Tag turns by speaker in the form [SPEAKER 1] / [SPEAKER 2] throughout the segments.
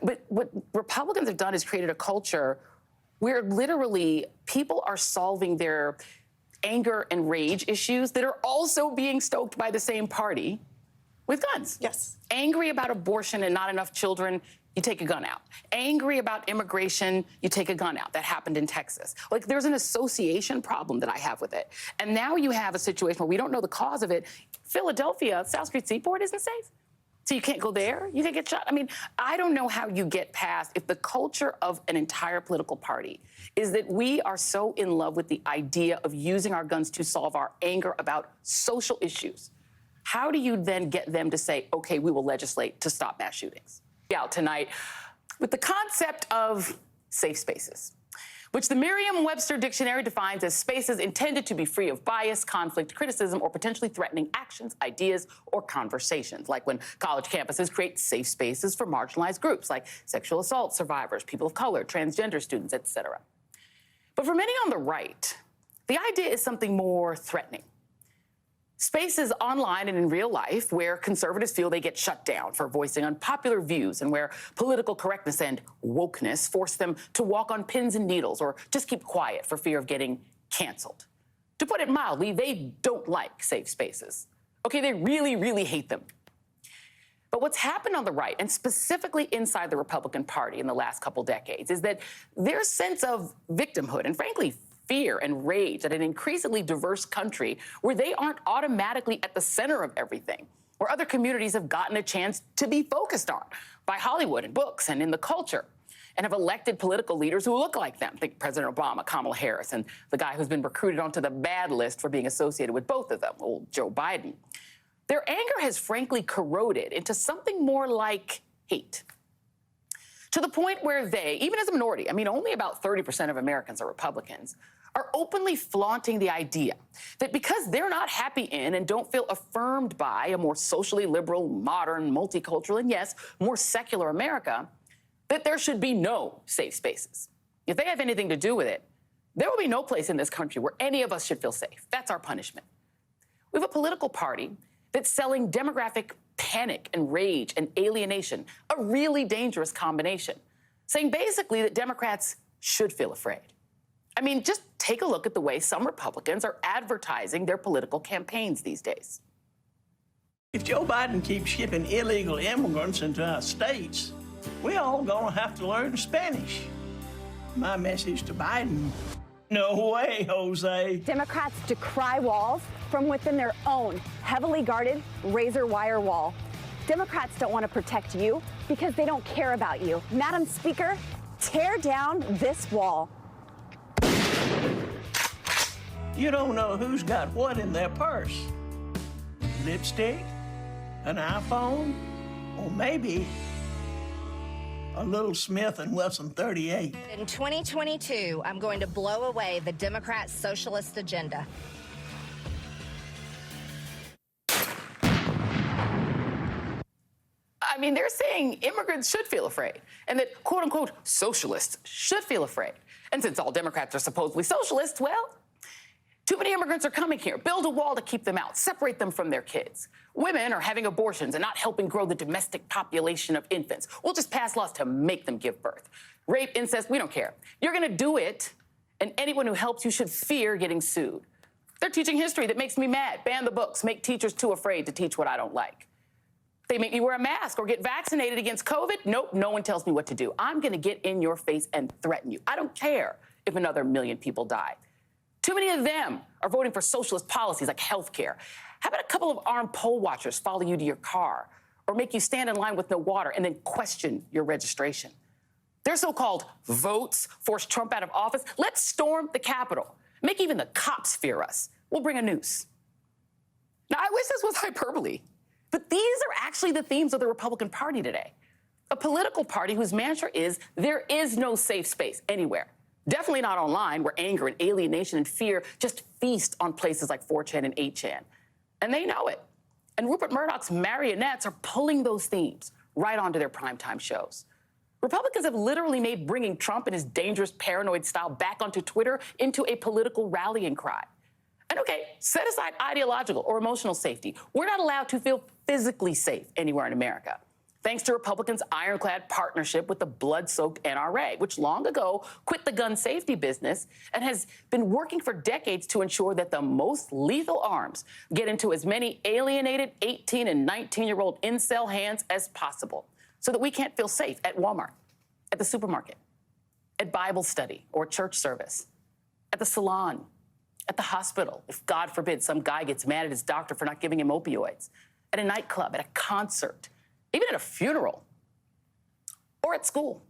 [SPEAKER 1] But what Republicans have done is created a culture where literally people are solving their anger and rage issues that are also being stoked by the same party with guns.
[SPEAKER 2] Yes.
[SPEAKER 1] Angry about abortion and not enough children, you take a gun out. Angry about immigration, you take a gun out. That happened in Texas. Like, there's an association problem that I have with it. And now you have a situation where we don't know the cause of it. Philadelphia, South Street Seaport isn't safe. So you can't go there? You can get shot? I mean, I don't know how you get past if the culture of an entire political party is that we are so in love with the idea of using our guns to solve our anger about social issues. How do you then get them to say, okay, we will legislate to stop mass shootings? Out tonight with the concept of safe spaces, which the Merriam-Webster dictionary defines as spaces intended to be free of bias, conflict, criticism, or potentially threatening actions, ideas, or conversations, like when college campuses create safe spaces for marginalized groups like sexual assault survivors, people of color, transgender students, etc. But for many on the right, the idea is something more threatening. Spaces online and in real life where conservatives feel they get shut down for voicing unpopular views and where political correctness and wokeness force them to walk on pins and needles or just keep quiet for fear of getting canceled. To put it mildly, they don't like safe spaces. Okay, they really, really hate them. But what's happened on the right, and specifically inside the Republican Party in the last couple decades, is that their sense of victimhood and, frankly, fear and rage at an increasingly diverse country where they aren't automatically at the center of everything, where other communities have gotten a chance to be focused on by Hollywood and books and in the culture, and have elected political leaders who look like them. Think President Obama, Kamala Harris, and the guy who's been recruited onto the bad list for being associated with both of them, old Joe Biden. Their anger has frankly corroded into something more like hate. To the point where they, even as a minority, I mean, only about 30% of Americans are Republicans, are openly flaunting the idea that because they're not happy in and don't feel affirmed by a more socially liberal, modern, multicultural, and yes, more secular America, that there should be no safe spaces. If they have anything to do with it, there will be no place in this country where any of us should feel safe. That's our punishment. We have a political party that's selling demographic panic and rage and alienation, a really dangerous combination, saying basically that Democrats should feel afraid. I mean, just take a look at the way some Republicans are advertising their political campaigns these days.
[SPEAKER 3] If Joe Biden keeps shipping illegal immigrants into our states, we're all gonna have to learn Spanish. My message to Biden, no way, Jose.
[SPEAKER 4] Democrats decry walls from within their own heavily guarded razor wire wall. Democrats don't want to protect you because they don't care about you. Madam Speaker, tear down this wall.
[SPEAKER 3] You don't know who's got what in their purse. Lipstick, an iPhone, or maybe a little Smith & Wesson 38.
[SPEAKER 5] In 2022, I'm going to blow away the Democrat socialist agenda.
[SPEAKER 1] I mean, they're saying immigrants should feel afraid and that, quote unquote, socialists should feel afraid. And since all Democrats are supposedly socialists, well, too many immigrants are coming here. Build a wall to keep them out. Separate them from their kids. Women are having abortions and not helping grow the domestic population of infants. We'll just pass laws to make them give birth. Rape, incest, we don't care. You're going to do it, and anyone who helps you should fear getting sued. They're teaching history that makes me mad. Ban the books. Make teachers too afraid to teach what I don't like. They make me wear a mask or get vaccinated against COVID. Nope, no one tells me what to do. I'm going to get in your face and threaten you. I don't care if another million people die. Too many of them are voting for socialist policies like health care. How about a couple of armed poll watchers follow you to your car or make you stand in line with no water and then question your registration? Their so-called votes force Trump out of office. Let's storm the Capitol. Make even the cops fear us. We'll bring a noose. Now, I wish this was hyperbole, but these are actually the themes of the Republican Party today. A political party whose mantra is there is no safe space anywhere. Definitely not online, where anger and alienation and fear just feast on places like 4chan and 8chan. And they know it. And Rupert Murdoch's marionettes are pulling those themes right onto their primetime shows. Republicans have literally made bringing Trump and his dangerous paranoid style back onto Twitter into a political rallying cry. And okay, set aside ideological or emotional safety. We're not allowed to feel physically safe anywhere in America. thanks to Republicans' ironclad partnership with the blood-soaked NRA, which long ago quit the gun safety business and has been working for decades to ensure that the most lethal arms get into as many alienated 18 and 19-year-old incel hands as possible so that we can't feel safe at Walmart, at the supermarket, at Bible study or church service, at the salon, at the hospital, if God forbid some guy gets mad at his doctor for not giving him opioids, at a nightclub, at a concert, even at a funeral, or at school,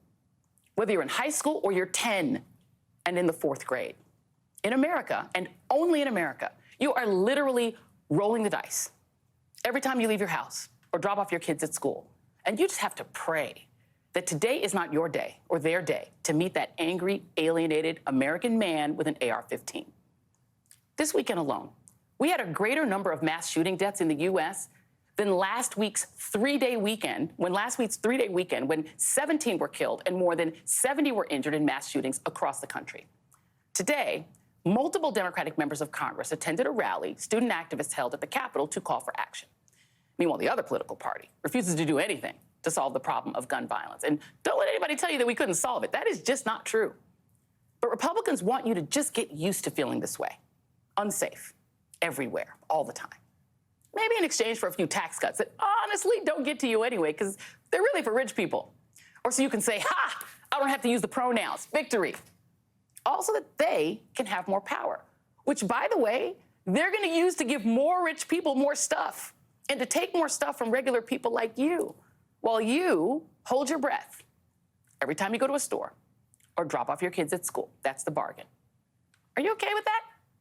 [SPEAKER 1] whether you're in high school or you're 10 and in the 4th grade. In America, and only in America, you are literally rolling the dice every time you leave your house or drop off your kids at school. And you just have to pray that today is not your day or their day to meet that angry, alienated American man with an AR-15. This weekend alone, we had a greater number of mass shooting deaths in the U.S. than last week's 3-day weekend, when 17 were killed and more than 70 were injured in mass shootings across the country. Today, multiple Democratic members of Congress attended a rally student activists held at the Capitol to call for action. Meanwhile, the other political party refuses to do anything to solve the problem of gun violence. And don't let anybody tell you that we couldn't solve it. That is just not true. But Republicans want you to just get used to feeling this way, unsafe, everywhere, all the time. Maybe in exchange for a few tax cuts that honestly don't get to you anyway, because they're really for rich people. Or so you can say, ha, I don't have to use the pronouns, victory. Also that they can have more power, which, by the way, they're going to use to give more rich people more stuff and to take more stuff from regular people like you, while you hold your breath every time you go to a store or drop off your kids at school. That's the bargain. Are you okay with that?